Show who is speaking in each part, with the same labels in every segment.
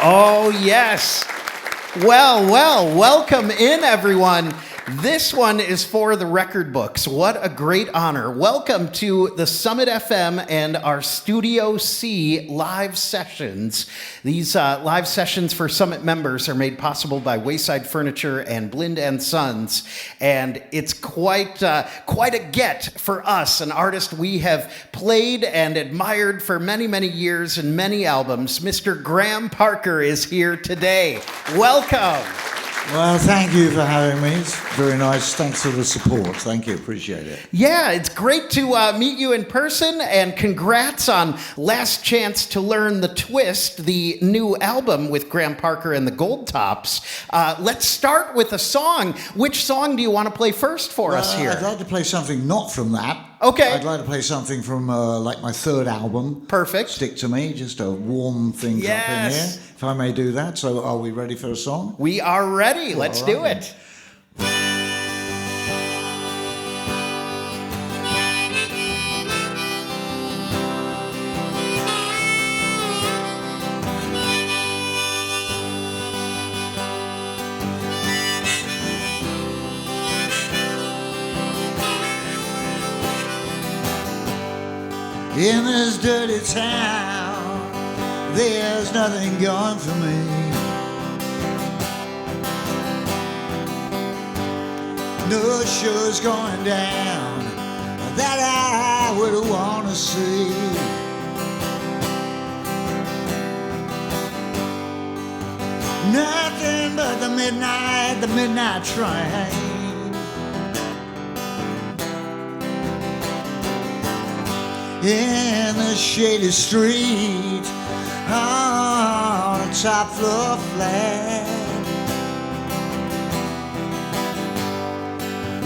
Speaker 1: Oh, yes. Well, welcome in, everyone. This one is for the record books. What a great honor. Welcome to the Summit FM and our Studio C live sessions. These live sessions for Summit members are made possible by Wayside Furniture and Blind & Sons. And it's quite a get for us, an artist we have played and admired for many, many years and many albums. Mr. Graham Parker is here today. Welcome.
Speaker 2: Well, thank you for having me. It's very nice. Thanks for the support. Thank you. Appreciate it.
Speaker 1: Yeah, it's great to meet you in person, and congrats on Last Chance to Learn the Twist, the new album with Graham Parker and the Gold Tops. Let's start with a song. Which song do you want to play first for us here?
Speaker 2: I'd like to play something not from that.
Speaker 1: Okay.
Speaker 2: I'd like to play something from like my third album.
Speaker 1: Perfect.
Speaker 2: Stick to Me, just to warm things up in here, if I may do that. So are we ready for a song?
Speaker 1: We are ready. Let's do it.
Speaker 2: In this dirty town, there's nothing going for me. No show's going down that I would want to see. Nothing but the midnight train. In the shady street, on a top floor flat,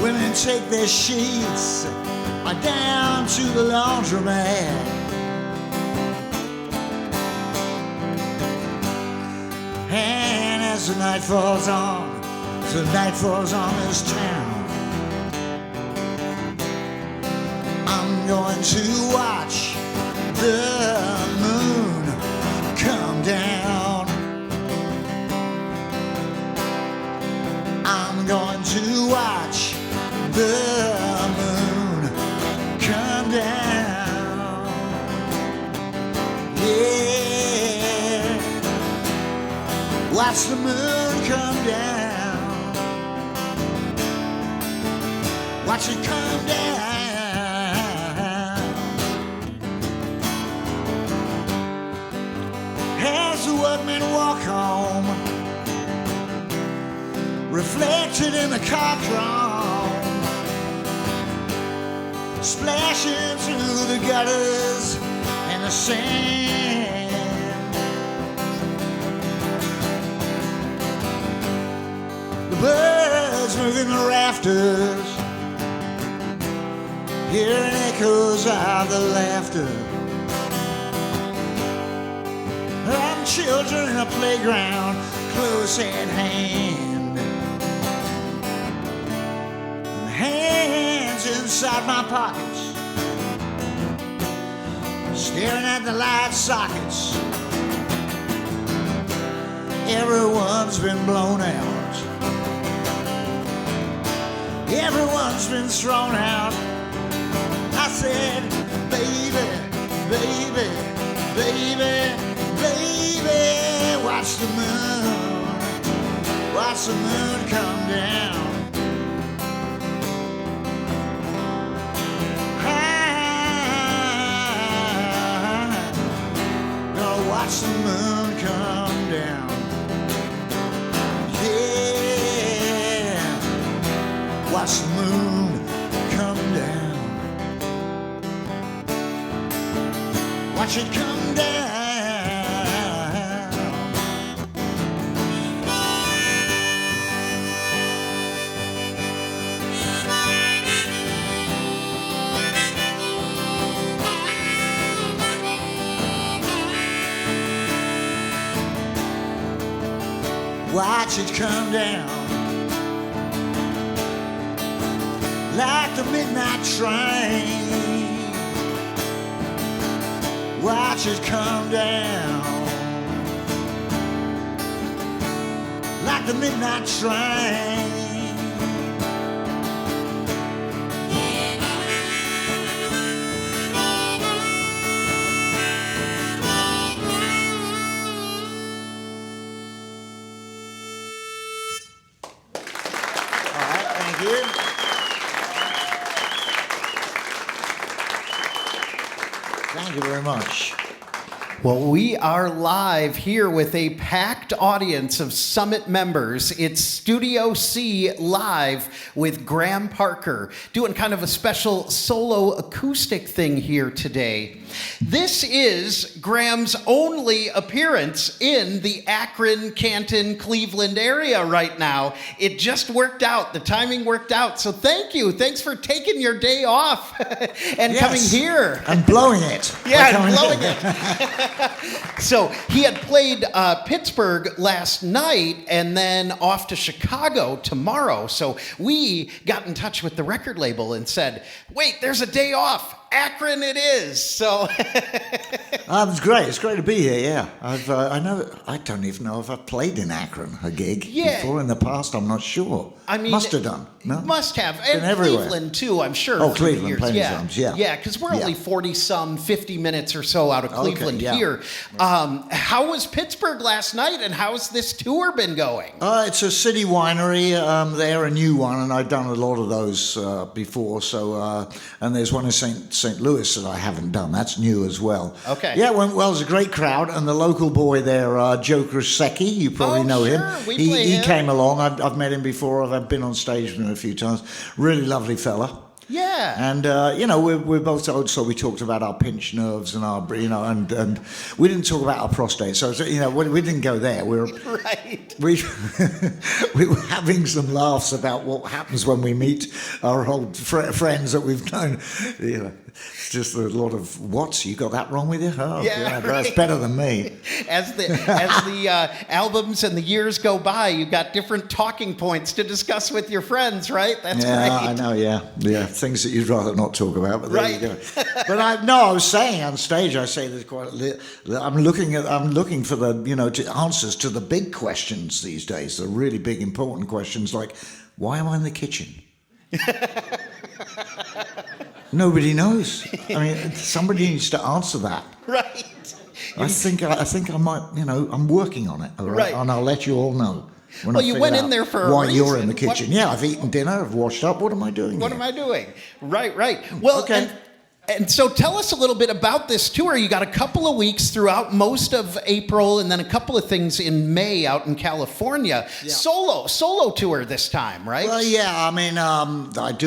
Speaker 2: women take their sheets down to the laundromat. And as the night falls on this town, I'm going to watch the moon come down. I'm going to watch the moon come down. Yeah, watch the moon come down. Watch it come down. As the workmen walk home, reflected in the car chrome, splashing through the gutters and the sand. The birds moving the rafters, hearing echoes of the laughter. Children in a playground, close at hand. Hands inside my pockets, staring at the light sockets. Everyone's been blown out. Everyone's been thrown out. I said, baby, baby, baby, baby, watch the moon come down. I'm gonna watch the moon come down. Yeah, watch the moon come down. Watch it come down. Watch it come down like the midnight train. Watch it come down the midnight train. Thank you very much.
Speaker 1: Well, we are live here with a packed audience of Summit members. It's Studio C live with Graham Parker, doing kind of a special solo acoustic thing here today. This is Graham's only appearance in the Akron, Canton, Cleveland area right now. It just worked out. The timing worked out. So thank you. Thanks for taking your day off and coming here.
Speaker 2: And blowing it.
Speaker 1: Yeah, and blowing it. So he had played Pittsburgh last night and then off to Chicago tomorrow. So we got in touch with the record label and said, wait, there's a day off. Akron it is. So
Speaker 2: it's great. It's great to be here. Yeah, I don't even know if I've played in Akron a gig before in the past. I'm not sure.
Speaker 1: I mean,
Speaker 2: must have done. No,
Speaker 1: must have.
Speaker 2: Been
Speaker 1: And
Speaker 2: everywhere.
Speaker 1: Cleveland too, I'm sure.
Speaker 2: Oh, Cleveland, plenty of times. Yeah,
Speaker 1: yeah, because we're only 50 minutes or so out of Cleveland here. How was Pittsburgh last night, and how's this tour been going?
Speaker 2: It's a city winery. They're a new one, and I've done a lot of those before. So, and there's one in St. Louis that I haven't done. That's new as well.
Speaker 1: Okay.
Speaker 2: Yeah, it went well. It was a great crowd, and the local boy there, Joe Krasecki, you probably know him. He came along. I've met him before. I've been on stage with him a few times. Really lovely fella.
Speaker 1: Yeah.
Speaker 2: And, we're both old, so we talked about our pinched nerves and our, and we didn't talk about our prostate. So, we didn't go there. We were,
Speaker 1: right.
Speaker 2: We were having some laughs about what happens when we meet our old friends that we've known. It's just a lot of, what? You got that wrong with you? Oh,
Speaker 1: yeah,
Speaker 2: God, that's better than me.
Speaker 1: As the albums and the years go by, you've got different talking points to discuss with your friends, right? That's
Speaker 2: great.
Speaker 1: I
Speaker 2: know, yeah. Things that you'd rather not talk about, but there you go. But I was saying on stage, I say there's quite I'm looking for the, answers to the big questions these days, the really big, important questions like, why am I in the kitchen? Nobody knows. I mean, somebody needs to answer that.
Speaker 1: Right.
Speaker 2: I think I might, I'm working on it, all right? And I'll let you all know.
Speaker 1: Well, you went in there for a
Speaker 2: why
Speaker 1: reason.
Speaker 2: You're in the kitchen. Yeah, I've eaten dinner, I've washed up. What am I doing
Speaker 1: What
Speaker 2: here?
Speaker 1: am I doing? Right. Well,
Speaker 2: okay.
Speaker 1: And so tell us a little bit about this tour. You got a couple of weeks throughout most of April and then a couple of things in May out in California. Yeah. Solo tour this time, right?
Speaker 2: Well, yeah, I mean, I've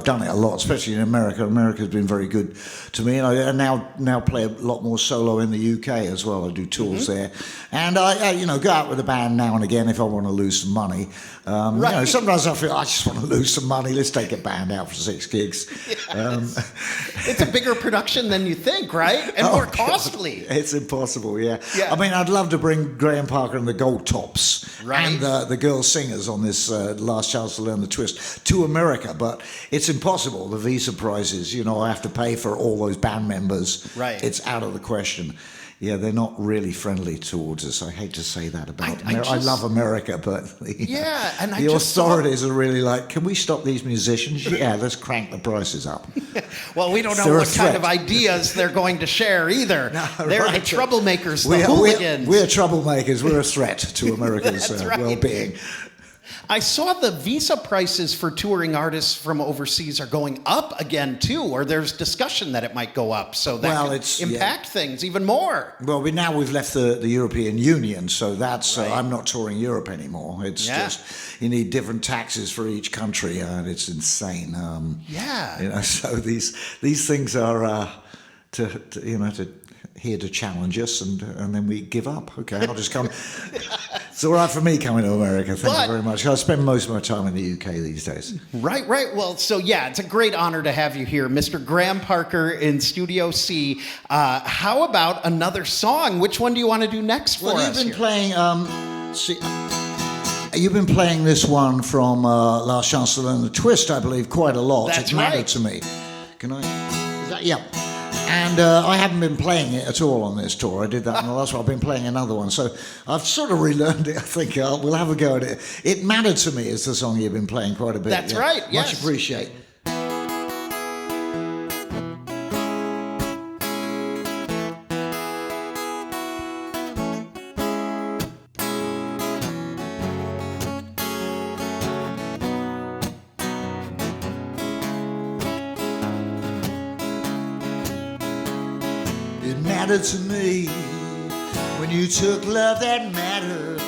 Speaker 2: done it a lot, especially in America. America's been very good to me. And I now play a lot more solo in the UK as well. I do tours there. And I go out with a band now and again if I want to lose some money. Right. Sometimes I feel I just want to lose some money. Let's take a band out for 6 gigs. Yes.
Speaker 1: It's a bigger production than you think, right? And more costly.
Speaker 2: God. It's impossible, yeah. I mean, I'd love to bring Graham Parker and the Gold Tops and the girl singers on this Last Chance to Learn the Twist to America, but it's impossible. The visa prices, I have to pay for all those band members.
Speaker 1: Right.
Speaker 2: It's out of the question. Yeah, they're not really friendly towards us. I hate to say that about America. I love America, but the authorities are really like, can we stop these musicians? Yeah, let's crank the prices up.
Speaker 1: Well, we don't know what kind of ideas they're going to share either. No, they're the troublemakers, the hooligans.
Speaker 2: We're troublemakers. We're a threat to America's well-being.
Speaker 1: I saw the visa prices for touring artists from overseas are going up again too, or there's discussion that it might go up, so that could impact things even more.
Speaker 2: Well, we've left the European Union, so that's I'm not touring Europe anymore. It's just you need different taxes for each country, and it's insane. So these things are here to challenge us, and then we give up. Okay, I'll just come. It's all right for me coming to America. Thank you very much. I spend most of my time in the UK these days.
Speaker 1: Right. Well, so it's a great honor to have you here, Mr. Graham Parker in Studio C. How about another song? Which one do you want to do next for us?
Speaker 2: Well, you've been playing. You've been playing this one from Last Chance to Learn the Twist, I believe, quite a lot.
Speaker 1: That's
Speaker 2: it mattered to me. Can I? Is that, yeah. And I haven't been playing it at all on this tour. I did that on the last one. I've been playing another one. So I've sort of relearned it. I think we'll have a go at it. It Mattered to Me is the song you've been playing quite a bit.
Speaker 1: That's right, yes.
Speaker 2: Much appreciate. It mattered to me when you took love that mattered.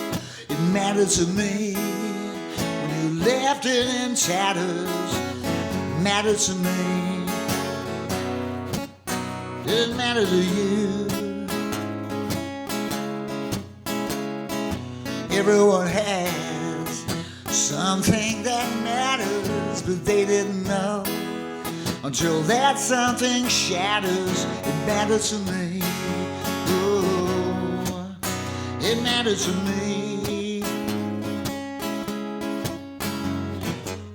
Speaker 2: It mattered to me when you left it in tatters. It mattered to me. Did it matter to you? Everyone has something that matters, but they didn't know. Until that something shatters, it mattered to me. Oh, it mattered to me.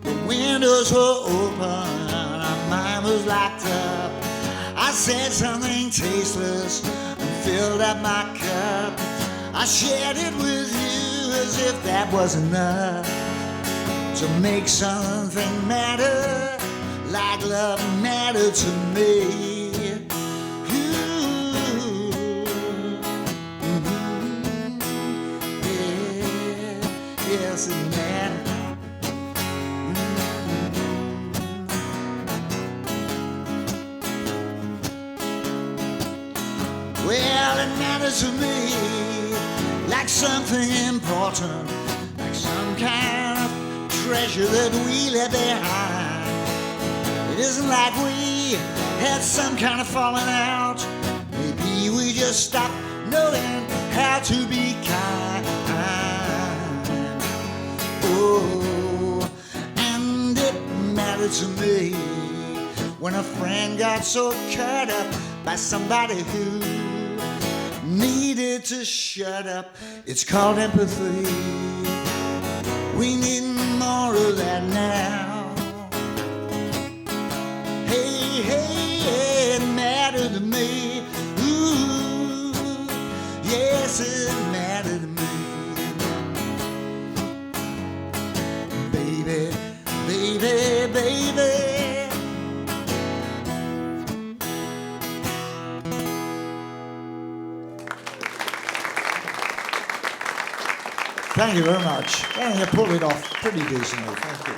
Speaker 2: The windows were open, our mind was locked up. I said something tasteless and filled up my cup. I shared it with you as if that was enough to make something matter. Like love mattered to me. Yeah, yes, it mattered. Well, it mattered to me like something important, like some kind of treasure that we left behind. It isn't like we had some kind of falling out. Maybe we just stopped knowing how to be kind. Oh, and it mattered to me when a friend got so cut up by somebody who needed to shut up. It's called empathy. We need more of that now. Hey, it mattered to me. Ooh, yes, it mattered to me. Baby, baby, baby. Thank you very much. You pulled it off pretty decently. Thank you.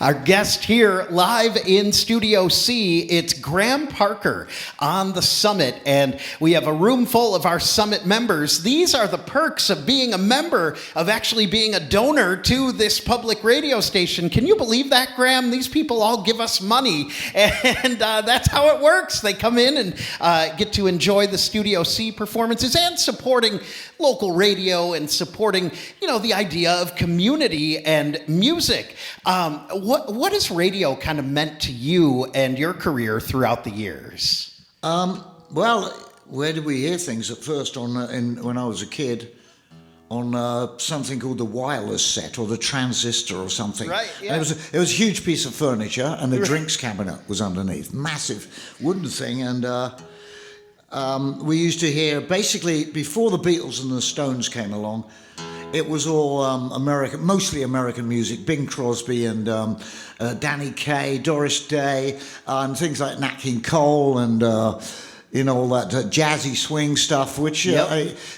Speaker 1: Our guest here live in Studio C, it's Graham Parker on the Summit, and we have a room full of our Summit members. These are the perks of being a member, of actually being a donor to this public radio station. Can you believe that, Graham? These people all give us money, and that's how it works. They come in and get to enjoy the Studio C performances and supporting local radio and supporting, the idea of community and music. What has radio kind of meant to you and your career throughout the years?
Speaker 2: Well, where did we hear things at first? When I was a kid, on something called the wireless set or the transistor or something.
Speaker 1: Right, yeah.
Speaker 2: And it was a huge piece of furniture, and the drinks cabinet was underneath, massive wooden thing, and we used to hear basically before the Beatles and the Stones came along. It was all mostly American music. Bing Crosby and Danny Kaye, Doris Day, and things like Nat King Cole and all that jazzy swing stuff, which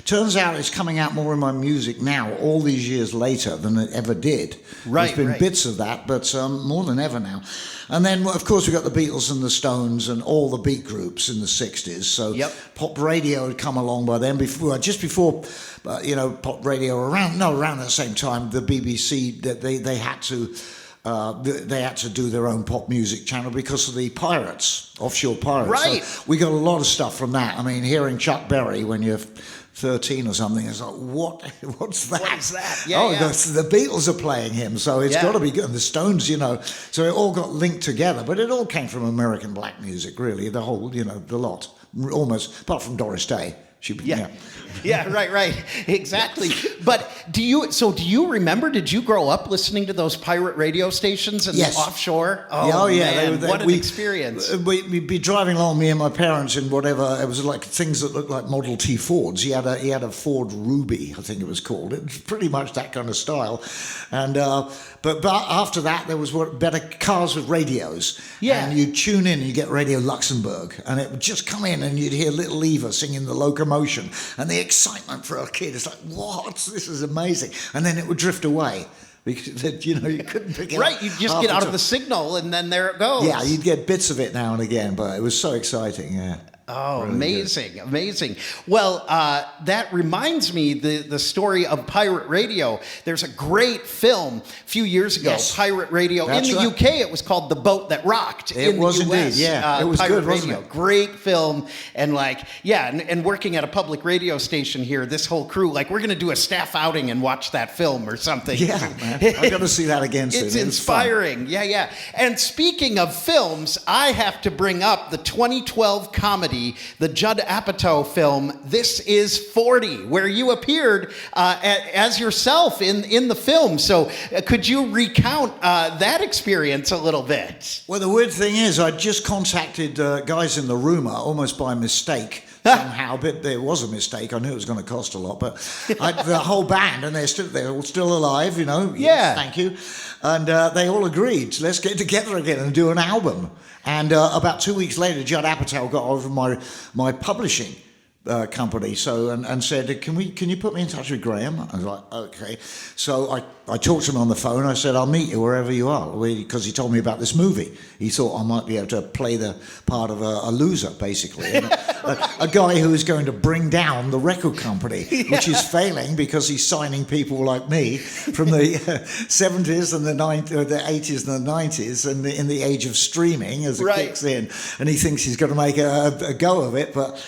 Speaker 2: turns out is coming out more in my music now, all these years later, than it ever did.
Speaker 1: Right,
Speaker 2: There's been bits of that, but more than ever now. And then, of course, we got the Beatles and the Stones and all the beat groups in the 60s. So pop radio had come along by then. Just before pop radio, around the same time, the BBC, they had to do their own pop music channel because of the pirates, offshore pirates.
Speaker 1: Right.
Speaker 2: So we got a lot of stuff from that. I mean, hearing Chuck Berry when you're 13 or something, it's like, what's that?
Speaker 1: What is that? Yeah,
Speaker 2: the Beatles are playing him, so it's got to be good. And the Stones, so it all got linked together. But it all came from American black music, really, the whole, the lot, almost, apart from Doris Day.
Speaker 1: Yeah, right, exactly. But do you remember? Did you grow up listening to those pirate radio stations and
Speaker 2: yes.
Speaker 1: offshore?
Speaker 2: Oh yeah,
Speaker 1: man, what an experience!
Speaker 2: we'd be driving along, me and my parents, in whatever, it was like things that looked like Model T Fords. He had a Ford Ruby, I think it was called. It was pretty much that kind of style. And but after that, there was better cars with radios.
Speaker 1: Yeah.
Speaker 2: And you'd tune in and you get Radio Luxembourg. And it would just come in and you'd hear Little Eva singing The Locomotion. And the excitement for a kid, it's like, what? This is amazing. And then it would drift away. Because, you couldn't pick it up.
Speaker 1: Right, you just get out of the signal and then there it goes.
Speaker 2: Yeah, you'd get bits of it now and again, but it was so exciting, yeah.
Speaker 1: Oh,
Speaker 2: really
Speaker 1: amazing,
Speaker 2: good.
Speaker 1: amazing. Well, that reminds me, the story of pirate radio. There's a great film a few years ago,
Speaker 2: Yes.
Speaker 1: Pirate Radio.
Speaker 2: That's
Speaker 1: in the
Speaker 2: right.
Speaker 1: UK, it was called The Boat That Rocked.
Speaker 2: It was
Speaker 1: the US,
Speaker 2: indeed, yeah. It was
Speaker 1: Pirate
Speaker 2: good, wasn't
Speaker 1: Radio.
Speaker 2: it?
Speaker 1: Great film. And and working at a public radio station here, this whole crew, we're going to do a staff outing and watch that film or something.
Speaker 2: Yeah, man. I've got to see that again soon.
Speaker 1: It's
Speaker 2: It was fun.
Speaker 1: inspiring. Yeah. And speaking of films, I have to bring up the 2012 comedy, the Judd Apatow film, This Is 40, where you appeared as yourself in the film. So could you recount that experience a little bit?
Speaker 2: Well, the weird thing is, I just contacted guys in the rumour almost by mistake. Somehow, but there was a mistake. I knew it was going to cost a lot, but the whole band, and they're all still alive,
Speaker 1: Yeah.
Speaker 2: Yes, thank you. And they all agreed, let's get together again and do an album. And about 2 weeks later, Judd Apatow got over my publishing company, and said, can you put me in touch with Graham? I was like, okay. So I talked to him on the phone. I said, I'll meet you wherever you are, because he told me about this movie. He thought I might be able to play the part of a loser, basically, and a guy who is going to bring down the record company, which is failing because he's signing people like me from the 70s and the 80s and the 90s, and in the age of streaming as it kicks in, and he thinks he's going to make a go of it, but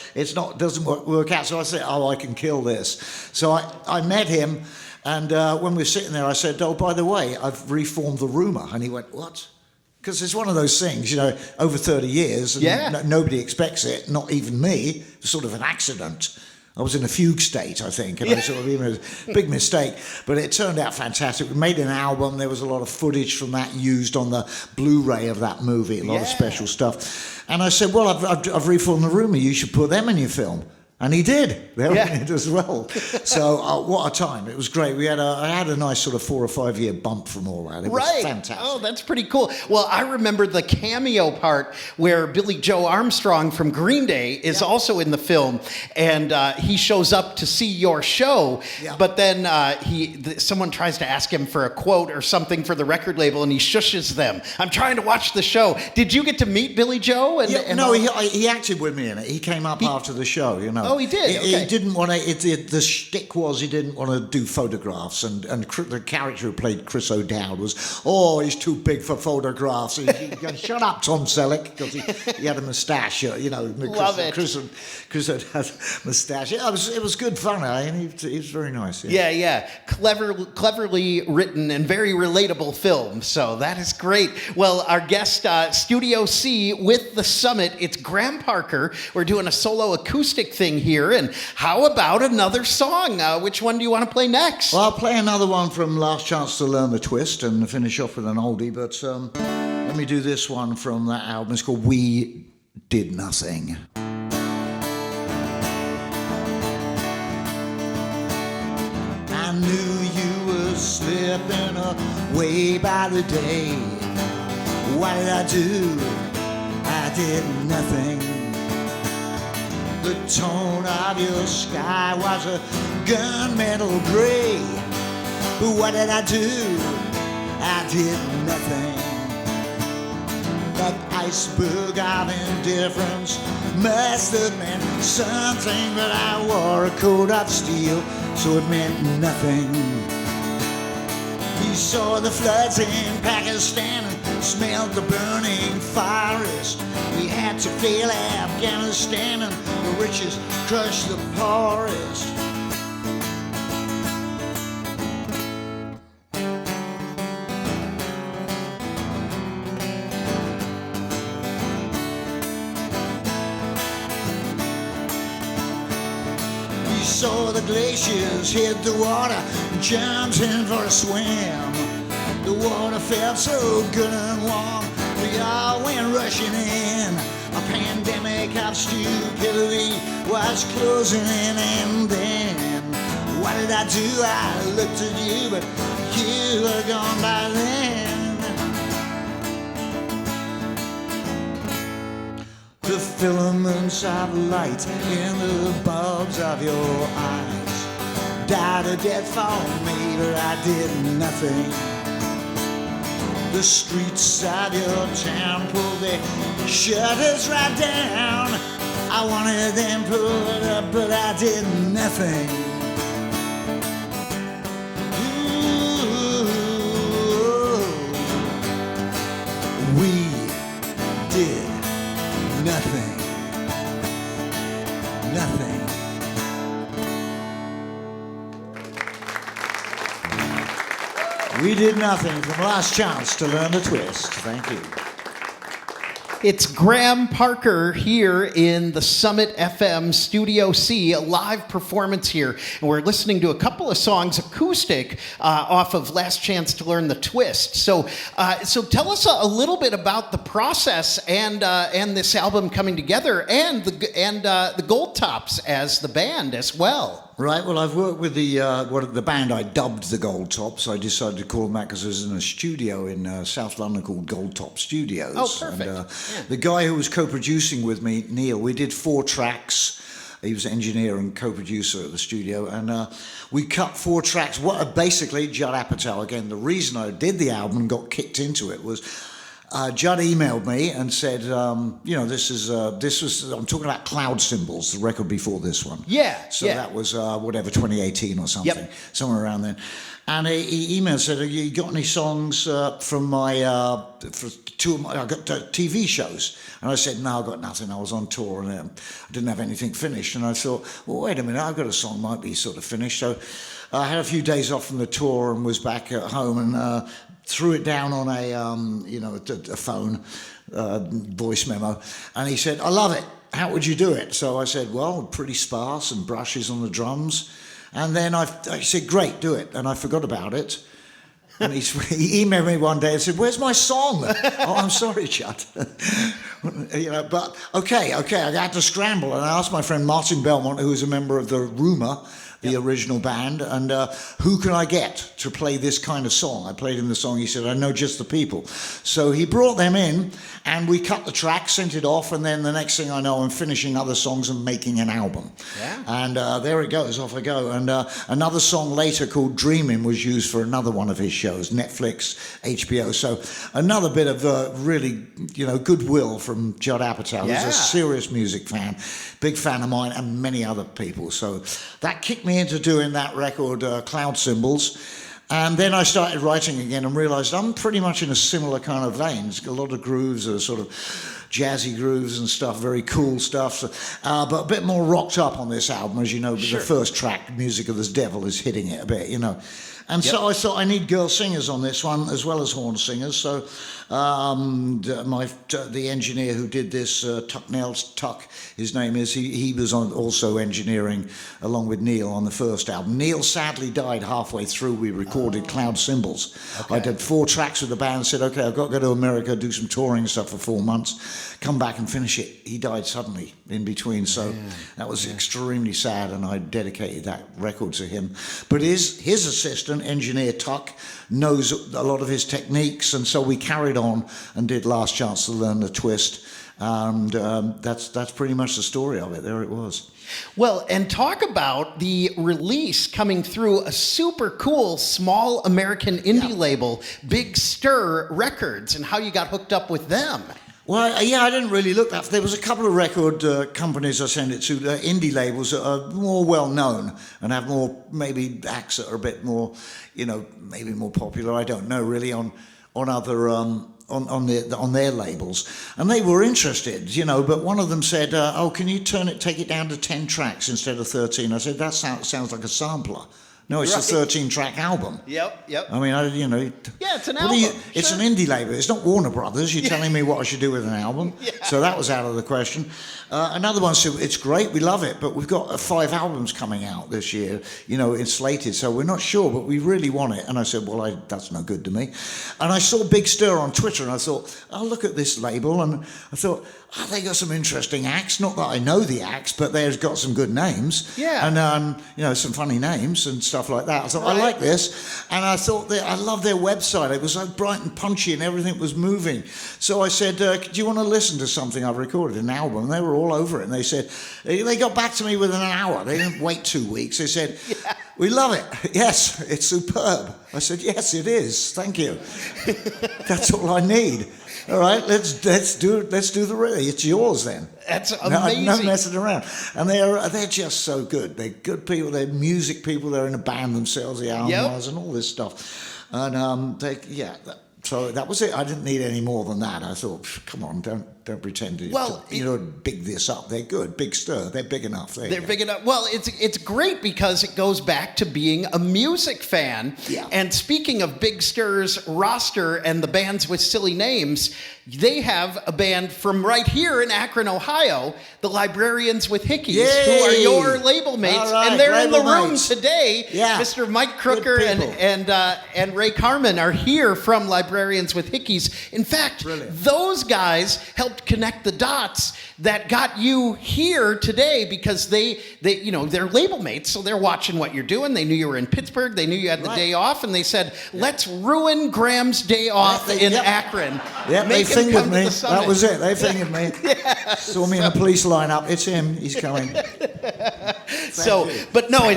Speaker 2: doesn't work out. So I said, I can kill this. So I met him. And when we were sitting there, I said, oh, by the way, I've reformed the rumour. And he went, what? Because it's one of those things, over 30 years, and nobody expects it, not even me. It's sort of an accident. I was in a fugue state, I think, and I sort of, it was a big mistake. But it turned out fantastic. We made an album. There was a lot of footage from that used on the Blu-ray of that movie, a lot of special stuff. And I said, well, I've reformed the rumour. You should put them in your film. And he did. They were in it as well. So what a time. It was great. I had a nice sort of 4 or 5 year bump from all that. It was fantastic.
Speaker 1: Oh, that's pretty cool. Well, I remember the cameo part where Billy Joe Armstrong from Green Day is also in the film. And he shows up to see your show. Yeah. But then someone tries to ask him for a quote or something for the record label, and he shushes them. I'm trying to watch the show. Did you get to meet Billy Joe?
Speaker 2: No, he acted with me in it. He came up after the show,
Speaker 1: Oh, he did? Okay.
Speaker 2: He didn't want to... The shtick was he didn't want to do photographs, and the character who played Chris O'Dowd was, he's too big for photographs. Shut up, Tom Selleck, because he had a moustache,
Speaker 1: Love it.
Speaker 2: Chris had a moustache. It was good fun, and he was very nice.
Speaker 1: Yeah. Cleverly written and very relatable film, so that is great. Well, our guest, Studio C with The Summit, it's Graham Parker. We're doing a solo acoustic thing here, and how about another song? Which one do you want to play next?
Speaker 2: Well, I'll play another one from Last Chance to Learn the Twist and finish off with an oldie, but let me do this one from that album. It's called We Did Nothing. I knew you were slipping away by the day. What did I do? I did nothing. The tone of your sky was a gunmetal gray. But what did I do? I did nothing. That iceberg of indifference must have meant something, but I wore a coat of steel, so it meant nothing. We saw the floods in Pakistan and smelled the burning forest. We had to fail Afghanistan, and the richest crushed the poorest. We saw the glaciers hit the water, jumped in for a swim. The water felt so good and warm, we all went rushing in. A pandemic of stupidity was closing in, and then what did I do? I looked at you, but you were gone by then. The filaments of light in the bulbs of your eyes died a death for me, but I did nothing. The streets of your temple, they shut us right down. I wanted them pulled up, but I did nothing. Ooh, we did nothing. Nothing. We did nothing from Last Chance to Learn the Twist. Thank you.
Speaker 1: It's Graham Parker here in the Summit FM Studio C, a live performance here. And we're listening to a couple of songs acoustic off of Last Chance to Learn the Twist. So tell us a little bit about the process and this album coming together, and the Gold Tops as the band as well.
Speaker 2: Right, well, I've worked with the band I dubbed the Gold Tops. I decided to call them that because I was in a studio in South London called Gold Top Studios.
Speaker 1: Oh, perfect.
Speaker 2: And the guy who was co-producing with me, Neil, we did 4 tracks. He was engineer and co-producer at the studio, and we cut 4 tracks. Basically, Judd Apatow, again, the reason I did the album and got kicked into it was Judd emailed me and said, this was, I'm talking about Cloud Symbols, the record before this one.
Speaker 1: Yeah.
Speaker 2: So that was, 2018 or something,
Speaker 1: Yep.
Speaker 2: somewhere around then. And he emailed and said, have you got any songs from my, for 2 of my, I got TV shows? And I said, no, I've got nothing. I was on tour and I didn't have anything finished. And I thought, well, wait a minute, I've got a song might be sort of finished. So I had a few days off from the tour and was back at home and threw it down on a phone, voice memo. And he said, I love it. How would you do it? So I said, well, pretty sparse and brushes on the drums. And then I said, great, do it. And I forgot about it. And he emailed me one day and said, where's my song? Oh, I'm sorry, Judd. But okay, I had to scramble. And I asked my friend Martin Belmont, who was a member of the Rumour, the original band, and who can I get to play this kind of song? I played him the song. He said, I know just the people. So he brought them in, and we cut the track, sent it off, and then the next thing I know, I'm finishing other songs and making an album. Yeah. And there it goes, off I go. And another song later called Dreaming was used for another one of his shows, Netflix, HBO. So another bit of really, goodwill from Judd Apatow, who's a serious music fan, big fan of mine and many other people. So that kicked me into doing that record, Cloud Symbols. And then I started writing again and realized I'm pretty much in a similar kind of vein. It's got a lot of grooves, sort of jazzy grooves and stuff, very cool stuff. But a bit more rocked up on this album, as you know. Sure. The first track, Music of the Devil, is hitting it a bit, And so I thought I need girl singers on this one as well as horn singers. So the engineer who did this, Tuck, his name is, he was also engineering along with Neil on the first album. Neil sadly died halfway through. We recorded Cloud Symbols. Okay. I did 4 tracks with the band and said, okay, I've got to go to America, do some touring and stuff for 4 months, come back and finish it. He died suddenly in between, so that was extremely sad, and I dedicated that record to him. But his assistant, engineer Tuck, knows a lot of his techniques, and so we carried on and did Last Chance to Learn the Twist, and that's pretty much the story of it. There it was.
Speaker 1: Well, and talk about the release coming through a super cool small American indie label, Big Stir Records, and how you got hooked up with them.
Speaker 2: Well, I didn't really look that. There was a couple of record companies I sent it to, indie labels that are more well-known and have more, maybe acts that are a bit more, maybe more popular, I don't know, really, on other, on their labels. And they were interested, but one of them said, can you take it down to 10 tracks instead of 13? I said, that sounds like a sampler. No, it's a 13-track album.
Speaker 1: Yep.
Speaker 2: I mean,
Speaker 1: Yeah, it's an
Speaker 2: what
Speaker 1: album.
Speaker 2: It's
Speaker 1: Sure.
Speaker 2: an indie label. It's not Warner Brothers. You're telling me what I should do with an album.
Speaker 1: Yeah.
Speaker 2: So that was out of the question. Another one said, it's great, we love it, but we've got 5 albums coming out this year, it's slated, so we're not sure, but we really want it. And I said, well, that's no good to me. And I saw Big Stir on Twitter, and I thought, I'll look at this label, and I thought, they got some interesting acts. Not that I know the acts, but they've got some good names.
Speaker 1: Yeah.
Speaker 2: And, some funny names and stuff like that. I thought, I like this. And I thought, I love their website. It was so bright and punchy and everything was moving. So I said, do you want to listen to something I've recorded, an album? And they were all over it. And they said, they got back to me within an hour. They didn't wait 2 weeks. They said, we love it. Yes, it's superb. I said, yes, it is. Thank you. That's all I need. All right, let's do the really. It's yours then.
Speaker 1: That's amazing.
Speaker 2: No messing around. And they're just so good. They're good people. They're music people. They're in a band themselves, the Almars and all this stuff. And so that was it. I didn't need any more than that. I thought, come on, don't pretend to big this up. They're good. Big Stir. They're big enough. They're
Speaker 1: big enough. Well, it's great because it goes back to being a music fan.
Speaker 2: Yeah.
Speaker 1: And speaking of Big Stir's roster and the bands with silly names, they have a band from right here in Akron, Ohio, the Librarians with Hickeys, who are your label mates,
Speaker 2: all right,
Speaker 1: and they're in the room
Speaker 2: mates.
Speaker 1: today.
Speaker 2: Yeah.
Speaker 1: Mr. Mike Crooker and Ray Carmen are here from Librarians with Hickeys. In fact, those guys helped connect the dots that got you here today because they're label mates, so they're watching what you're doing. They knew you were in Pittsburgh. They knew you had the day off, and they said, let's ruin Graham's day off in Akron.
Speaker 2: Yeah, they fingered me. That was it. They fingered me.
Speaker 1: Yeah.
Speaker 2: Saw me in a police lineup. It's him. He's coming.
Speaker 1: But no,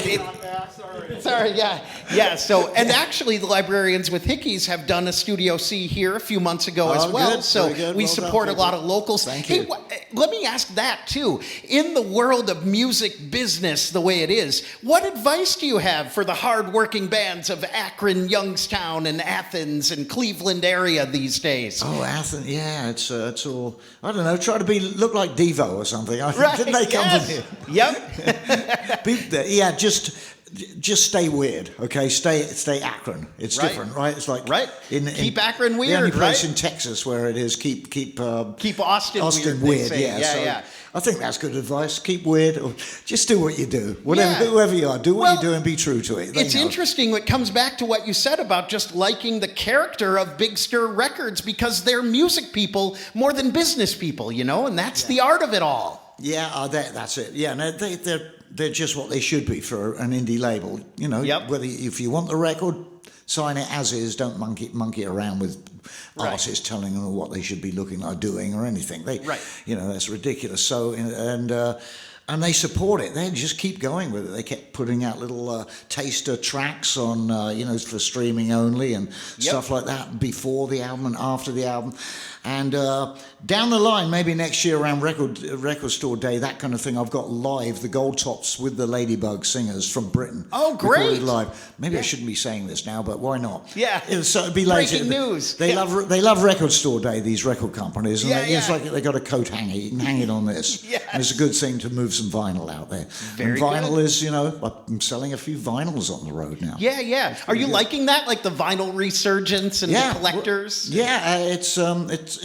Speaker 1: sorry, yeah. So, and actually, the Librarians with Hickeys have done a Studio C here a few months ago as well.
Speaker 2: Good,
Speaker 1: so we
Speaker 2: well
Speaker 1: support
Speaker 2: done,
Speaker 1: a lot of locals.
Speaker 2: Thank you.
Speaker 1: Let me ask that too. In the world of music business, the way it is, what advice do you have for the hard-working bands of Akron, Youngstown, and Athens and Cleveland area these days?
Speaker 2: Oh, Athens, yeah, it's all, I don't know, try to look like Devo or something.
Speaker 1: Right,
Speaker 2: didn't they come from here?
Speaker 1: Yep.
Speaker 2: Yeah, just stay weird, okay? Stay Akron. It's different, right? It's like
Speaker 1: keep Akron weird,
Speaker 2: the only place
Speaker 1: right?
Speaker 2: in Texas where it is keep
Speaker 1: Austin
Speaker 2: weird.
Speaker 1: Say.
Speaker 2: Yeah. I think that's good advice. Keep weird, or just do what you do. Whoever you are, do what you do and be true to it.
Speaker 1: It's interesting. It comes back to what you said about just liking the character of Big Stir Records because they're music people more than business people, and that's the art of it all.
Speaker 2: Yeah, that's it. Yeah, no, they're just what they should be for an indie label. Whether if you want the record, sign it as is. Don't monkey around with artists telling them what they should be looking like doing or anything. That's ridiculous. So and they support it. They just keep going with it. They kept putting out little taster tracks on, for streaming only and stuff like that before the album and after the album. And down the line, maybe next year around record store day, that kind of thing, I've got live the Gold Tops with the Ladybug singers from Britain.
Speaker 1: Oh, great!
Speaker 2: Recorded live. Maybe I shouldn't be saying this now, but why not?
Speaker 1: Yeah.
Speaker 2: It'd be later.
Speaker 1: Breaking news.
Speaker 2: They love record store day. These record companies, and it's like they got a coat hanger. You can hang it on this.
Speaker 1: Yes.
Speaker 2: And it's a good thing to move some vinyl out there.
Speaker 1: Very
Speaker 2: vinyl
Speaker 1: good.
Speaker 2: is, I'm selling a few vinyls on the road now.
Speaker 1: Yeah. Are you liking that, like the vinyl resurgence and the collectors?
Speaker 2: Yeah, it sounds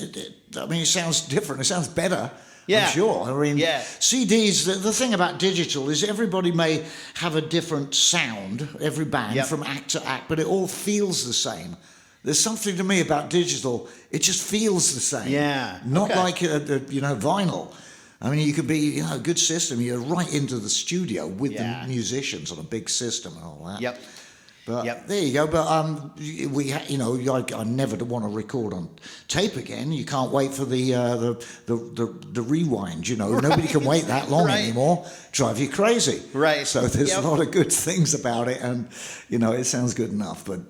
Speaker 2: different. It sounds better.
Speaker 1: Yeah.
Speaker 2: I'm sure. CDs, the thing about digital is everybody may have a different sound, every band from act to act, but it all feels the same. There's something to me about digital, it just feels the same.
Speaker 1: Yeah.
Speaker 2: Not like, vinyl. I mean, you could be, a good system. You're right into the studio with the musicians on a big system and all that.
Speaker 1: Yep.
Speaker 2: But there you go. But I never want to record on tape again. You can't wait for the rewind. Nobody can wait that long anymore. Drive you crazy.
Speaker 1: Right.
Speaker 2: So there's a lot of good things about it, and it sounds good enough. But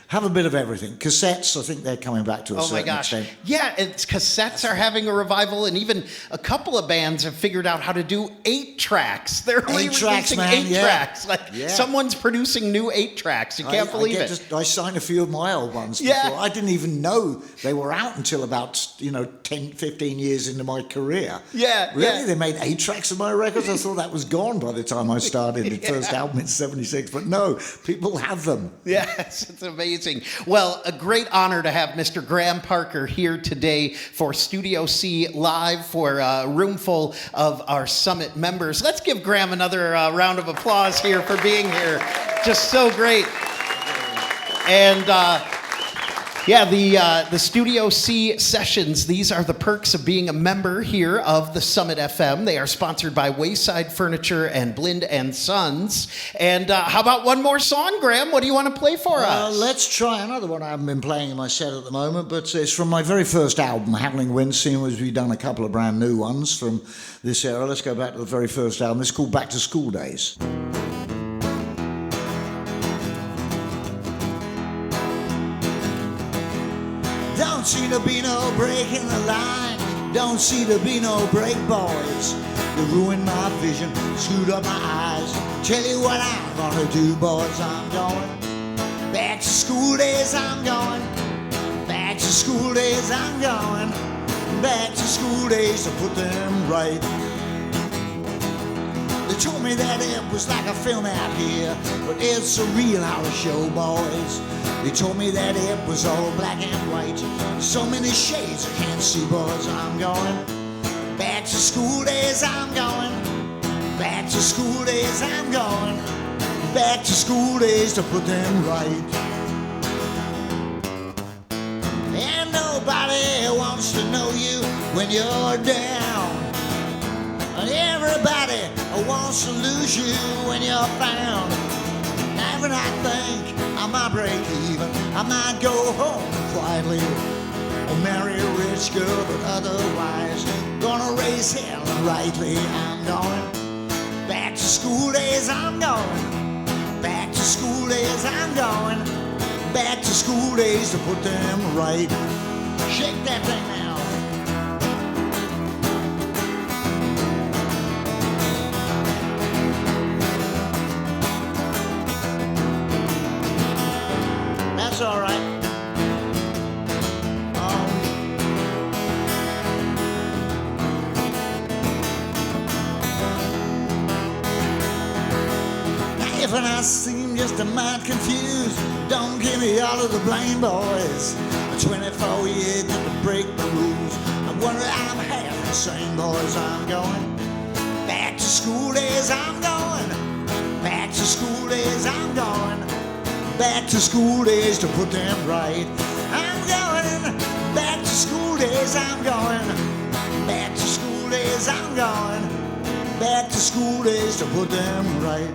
Speaker 2: have a bit of everything. Cassettes, I think they're coming back to a certain extent.
Speaker 1: Yeah, cassettes are having a revival, and even a couple of bands have figured out how to do 8 tracks. They're releasing 8 tracks. Someone's producing new 8 tracks. tracks. You can't believe it.
Speaker 2: I signed a few of my old ones before.
Speaker 1: Yeah.
Speaker 2: I didn't even know they were out until about 10, 15 years into my career.
Speaker 1: Yeah,
Speaker 2: really?
Speaker 1: yeah.
Speaker 2: They made 8 tracks of my records. I thought that was gone by the time I started the first album in '76. But no, people have them.
Speaker 1: Yes, it's amazing. Well, a great honor to have Mr. Graham Parker here today for Studio C Live for a room full of our Summit members. Let's give Graham another round of applause here for being here. Just so great. And the Studio C sessions, these are the perks of being a member here of the Summit FM. They are sponsored by Wayside Furniture and Blind and Sons. And how about one more song, Graham? What do you want to play for us?
Speaker 2: Let's try another one I haven't been playing in my set at the moment, but it's from my very first album, Howling Wind, seeing as we've done a couple of brand new ones from this era. Let's go back to the very first album. It's called Back to School Days. Don't seem to be no break in the line. Don't seem to be no break, boys. You ruined my vision, screwed up my eyes. Tell you what I'm gonna do, boys. I'm going back to school days. I'm going back to school days. I'm going back to school days to put them right. They told me that it was like a film out here, but it's a real horror show, boys. They told me that it was all black and white, so many shades I can't see, boys. I'm going back to school days. I'm going back to school days. I'm going back to school days to put them right. And nobody wants to know you when you're down. And everybody wants to lose you when you're found. Now, and I think I might break even. I might go home quietly or marry a rich girl, but otherwise gonna raise hell rightly. I'm going back to school days. I'm going back to school days. I'm going back to school days to put them right. Shake that thing now. That's all right. If I seem just a mite confused, don't give me all of the blame, boys. 24 years to break the rules. I wonder I'm half insane, boys. I'm going back to school days. I'm going back to school days. I'm going back to school days to put them right. I'm going back to school days. I'm going back to school days. I'm going back to school days to put them right.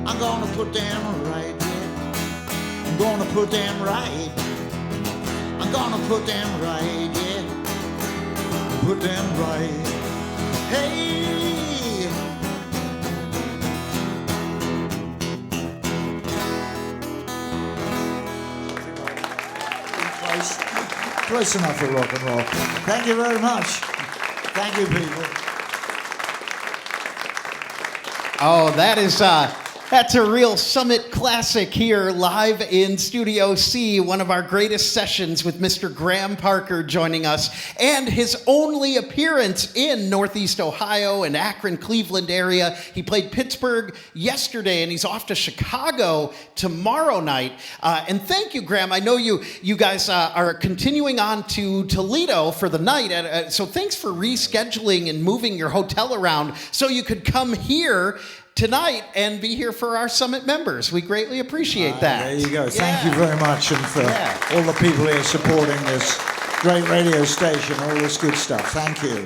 Speaker 2: I'm gonna put them right, yeah. I'm gonna put them right. I'm gonna put them right, yeah. Put them right. Hey. Close enough for rock and roll. Thank you very much. Thank you, people.
Speaker 1: Oh, that's a real Summit classic here live in Studio C, one of our greatest sessions with Mr. Graham Parker joining us, and his only appearance in Northeast Ohio and Akron, Cleveland area. He played Pittsburgh yesterday, and he's off to Chicago tomorrow night. And thank you, Graham. I know you guys are continuing on to Toledo for the night, so thanks for rescheduling and moving your hotel around so you could come here tonight and be here for our Summit members. We greatly appreciate that.
Speaker 2: There you go. Thank you very much, and for all the people here supporting this great radio station, all this good stuff. Thank you.